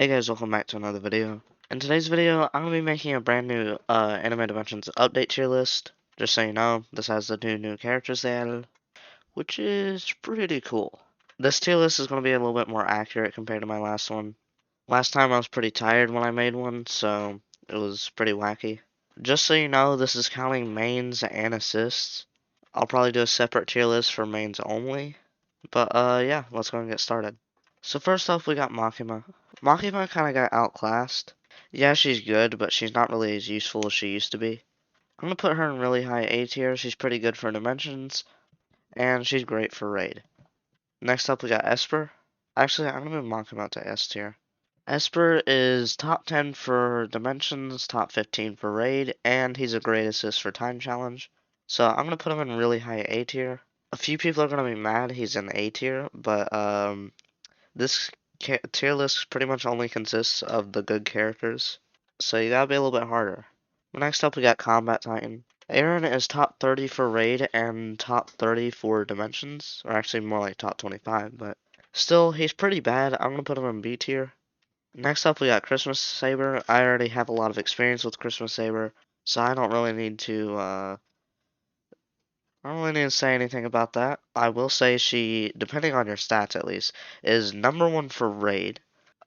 Hey guys, welcome back to another video. In today's video, I'm going to be making a brand new Anime Dimensions update tier list. Just so you know, this has the new characters they added, which is pretty cool. This tier list is going to be a little bit more accurate compared to my last one. Last time I was pretty tired when I made one, so it was pretty wacky. Just so you know, this is counting mains and assists. I'll probably do a separate tier list for mains only. But yeah, let's go and get started. So first off, we got Makima. Makima kind of got outclassed. Yeah, she's good, but she's not really as useful as she used to be. I'm gonna put her in really high A tier. She's pretty good for dimensions, and she's great for raid. Next up, we got Esper. Actually, I'm gonna move Makima to S tier. Esper is top 10 for dimensions, top 15 for raid, and he's a great assist for time challenge. So I'm gonna put him in really high A tier. A few people are gonna be mad he's in A tier, but this tier list pretty much only consists of the good characters, so you gotta be a little bit harder. Next up, we got Combat Titan. Aaron is top 30 for raid and top 30 for dimensions, or actually more like top 25, but still, he's pretty bad. I'm gonna put him in B tier. Next up, we got Christmas Saber. I already have a lot of experience with Christmas Saber, so I don't really need to say anything about that. I will say she, depending on your stats at least, is number one for raid.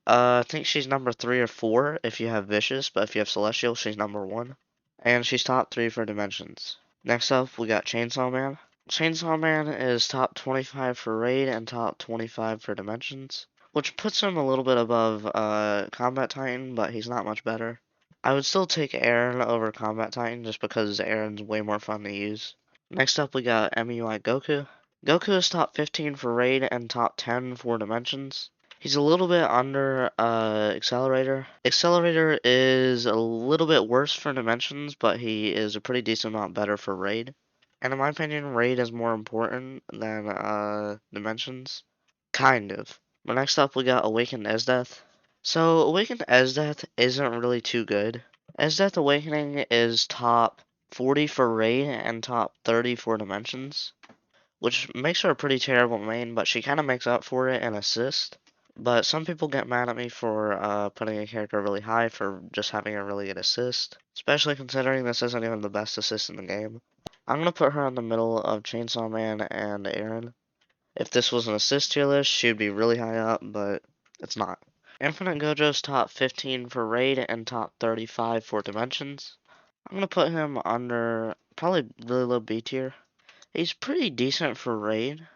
I think she's number 3 or 4 if you have Vicious, but if you have Celestial, she's number 1. And she's top 3 for Dimensions. Next up, we got Chainsaw Man. Chainsaw Man is top 25 for raid and top 25 for Dimensions, which puts him a little bit above Combat Titan, but he's not much better. I would still take Aaron over Combat Titan just because Aaron's way more fun to use. Next up, we got MUI Goku. Goku is top 15 for raid and top 10 for dimensions. He's a little bit under Accelerator. Accelerator is a little bit worse for dimensions, but he is a pretty decent amount better for raid. And in my opinion, raid is more important than dimensions. Kind of. But next up, we got Awakened Esdeath. So, Awakened Esdeath isn't really too good. Esdeath Awakening is top 40 for raid and top 30 for dimensions, which makes her a pretty terrible main, but she kind of makes up for it in assist. But some people get mad at me for putting a character really high for just having a really good assist, especially considering this isn't even the best assist in the game. I'm going to put her in the middle of Chainsaw Man and Aaron. If this was an assist tier list, she would be really high up, but it's not. Infinite Gojo's top 15 for raid and top 35 for dimensions. I'm going to put him under probably really low B tier. He's pretty decent for raid,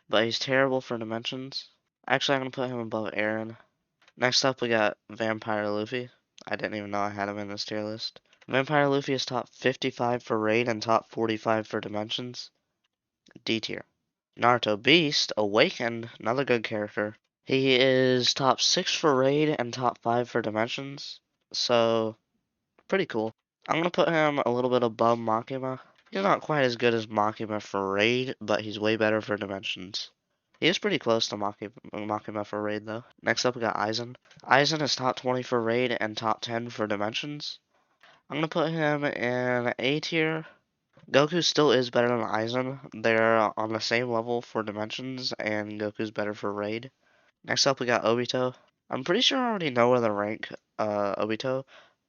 but he's terrible for dimensions. Actually, I'm going to put him above Aaron. Next up, we got Vampire Luffy. I didn't even know I had him in this tier list. Vampire Luffy is top 55 for raid and top 45 for dimensions. D tier. Naruto Beast, Awakened, another good character. He is top 6 for raid and top 5 for dimensions. So, pretty cool. I'm going to put him a little bit above Makima. He's not quite as good as Makima for raid, but he's way better for dimensions. He is pretty close to Makima for raid, though. Next up, we got Aizen. Aizen is top 20 for raid and top 10 for dimensions. I'm going to put him in A tier. Goku still is better than Aizen. They're on the same level for dimensions, and Goku's better for raid. Next up, we got Obito. I'm pretty sure I already know where to rank Obito.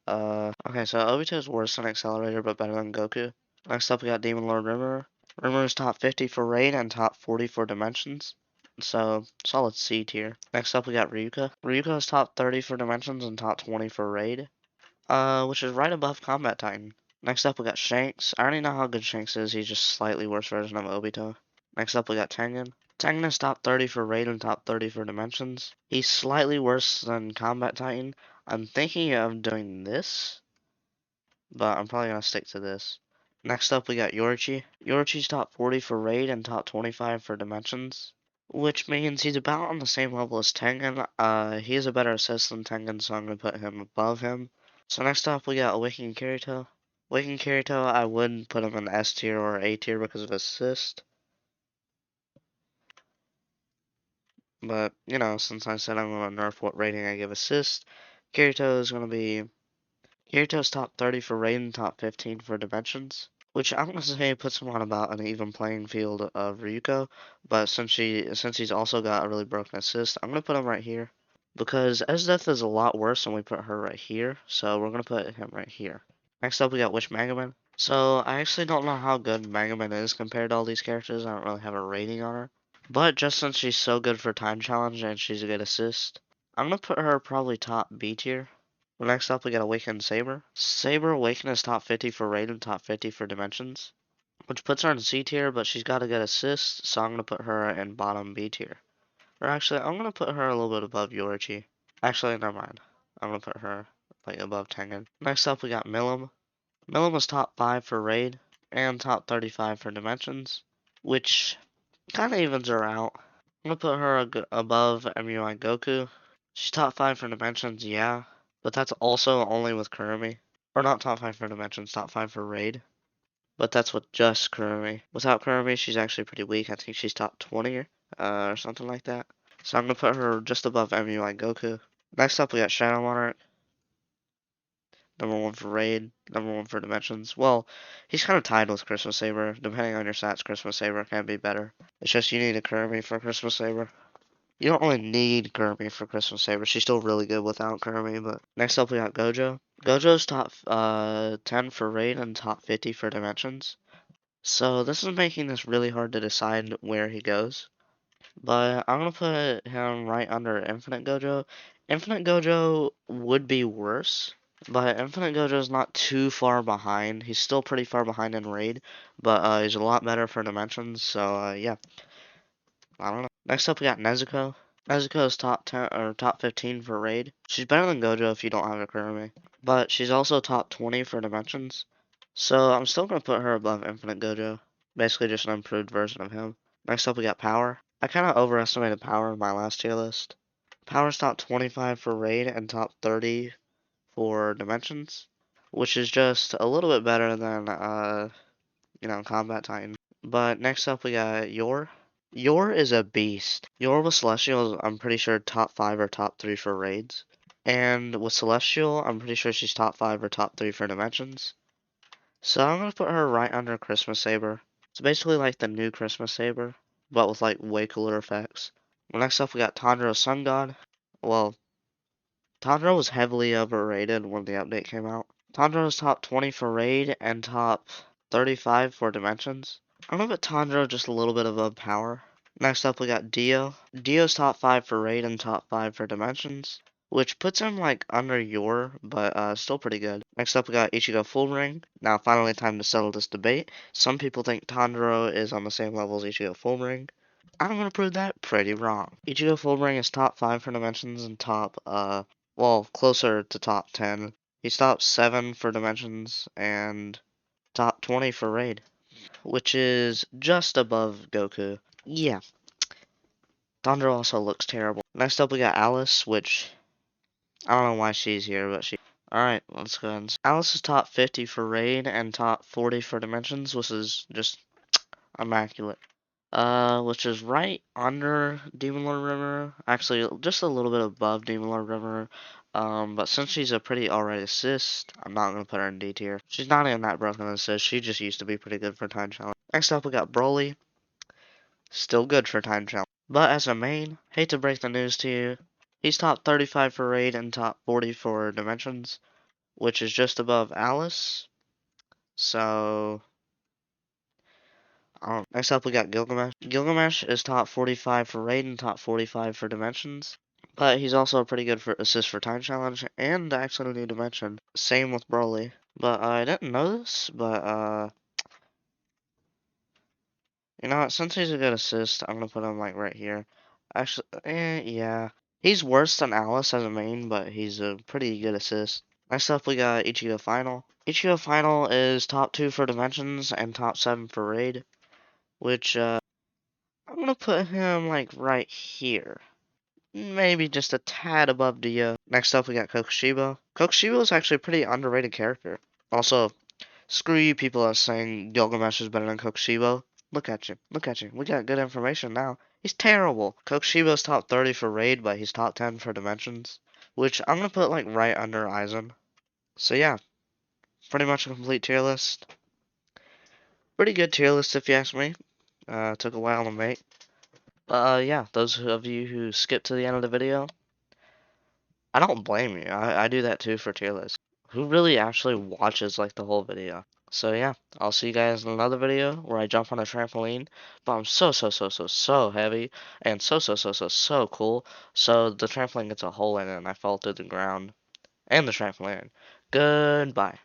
Okay, so Obito is worse than Accelerator, but better than Goku. Next up, we got Demon Lord Rimmer. Rimmer is top 50 for raid and top 40 for dimensions. So, solid C tier. Next up, we got Ryuka. Ryuka is top 30 for dimensions and top 20 for raid. Which is right above Combat Titan. Next up, we got Shanks. I already know how good Shanks is. He's just a slightly worse version of Obito. Next up, we got Tengen. Tengen is top 30 for raid and top 30 for dimensions. He's slightly worse than Combat Titan. I'm thinking of doing this, but I'm probably going to stick to this. Next up, we got Yorichi. Yorichi's top 40 for raid and top 25 for dimensions, which means he's about on the same level as Tengen. He has a better assist than Tengen, so I'm going to put him above him. So next up, we got Awakening Kirito. Awakening Kirito, I would put him in S tier or A tier because of assist. But, you know, since I said I'm going to nerf what rating I give assist, Kirito is going to be... Kirito's top 30 for raid and top 15 for dimensions, which I'm going to say puts him on about an even playing field of Ryuko, but since he's also got a really broken assist, I'm going to put him right here. because Esdeath is a lot worse and we put her right here, so we're gonna put him right here. Next up we got Wish Megaman. So I actually don't know how good Megaman is compared to all these characters. I don't really have a rating on her. But just since she's so good for time challenge and she's a good assist, I'm gonna put her probably top B tier. Next up we got Awakened Saber. Saber Awaken is top 50 for raid and top 50 for dimensions, which puts her in C tier, but she's got a good assist, so I'm gonna put her in bottom B tier. Or actually, I'm gonna put her a little bit above Yorichi. Actually, never mind. I'm gonna put her like above Tengen. Next up, we got Milim. Milim was top 5 for raid and top 35 for dimensions, which kind of evens her out. I'm gonna put her above MUI Goku. She's top 5 for dimensions, yeah, but that's also only with Kurumi. Or not top 5 for dimensions, top 5 for raid. But that's with just Kurumi. Without Kurumi, she's actually pretty weak. I think she's top 20 or something like that. So I'm gonna put her just above MUI Goku. Next up, we got Shadow Monarch. Number 1 for raid, number 1 for dimensions. Well, he's kind of tied with Christmas Saber. Depending on your stats, Christmas Saber can be better. It's just you need a Kurumi for Christmas Saber. You don't really need Kirby for Christmas Saber. She's still really good without Kirby, but next up we got Gojo. Gojo's top 10 for raid and top 50 for dimensions. So this is making this really hard to decide where he goes. But I'm gonna put him right under Infinite Gojo. Infinite Gojo would be worse, but Infinite Gojo's not too far behind. He's still pretty far behind in raid, but he's a lot better for dimensions. So yeah, I don't know. Next up we got Nezuko. Nezuko is top 10 or top 15 for raid. She's better than Gojo if you don't have a Kurumi, but she's also top 20 for dimensions. So I'm still gonna put her above Infinite Gojo. Basically just an improved version of him. Next up we got Power. I kind of overestimated Power in my last tier list. Power's top 25 for raid and top 30 for dimensions, which is just a little bit better than Combat Titan. But next up we got Yor. Yor is a beast. Yor with Celestial is, I'm pretty sure, top 5 or top 3 for raids. And with Celestial, I'm pretty sure she's top 5 or top 3 for dimensions. So I'm gonna put her right under Christmas Saber. It's basically like the new Christmas Saber, but with like way cooler effects. Well, next up we got Tanjiro Sun God. Well, Tanjiro was heavily overrated when the update came out. Tanjiro's top 20 for raid and top 35 for dimensions. I'm gonna put Tanjiro just a little bit above power. Next up we got Dio. Dio's top 5 for raid and top 5 for dimensions, which puts him like under your, but still pretty good. Next up we got Ichigo Full Ring. Now finally time to settle this debate. Some people think Tanjiro is on the same level as Ichigo Full Ring. I'm gonna prove that pretty wrong. Ichigo Full Ring is top 5 for dimensions and top well, closer to top 10. He's top 7 for dimensions and top 20 for raid, which is just above Goku. Yeah, Thunder also looks terrible. Next up we got Alice, which I don't know why she's here, but she... Alright, let's go ahead. Alice is top 50 for raid and top 40 for dimensions, which is just immaculate. Which is right under Demon Lord River. Actually, just a little bit above Demon Lord River. But since she's a pretty alright assist, I'm not gonna put her in D tier. She's not even that broken assist. She just used to be pretty good for time challenge. Next up, we got Broly. Still good for time challenge. But as a main, hate to break the news to you, he's top 35 for raid and top 40 for dimensions, which is just above Alice. So next up, we got Gilgamesh. Gilgamesh is top 45 for raid and top 45 for dimensions. But he's also pretty good for assist for time challenge and actually a new dimension. Same with Broly. But I didn't know this, but you know what? Since he's a good assist, I'm gonna put him like right here. Actually, yeah. He's worse than Alice as a main, but he's a pretty good assist. Next up, we got Ichigo Final. Ichigo Final is top 2 for dimensions and top 7 for raid, which I'm gonna put him like right here. Maybe just a tad above Dio. Next up, we got Kokushibo. Kokushibo is actually a pretty underrated character. Also, screw you people that are saying Gilgamesh is better than Kokushibo. Look at you. Look at you. We got good information now. He's terrible. Kokushibo's top 30 for raid, but he's top 10 for dimensions, which I'm gonna put like right under Aizen. So yeah, pretty much a complete tier list. Pretty good tier list if you ask me. Took a while to make. Yeah, those of you who skipped to the end of the video, I don't blame you. I do that too for tier lists. Who really actually watches like the whole video? So yeah, I'll see you guys in another video where I jump on a trampoline, but I'm so heavy and so cool. So the trampoline gets a hole in it and I fall through the ground and the trampoline. Goodbye.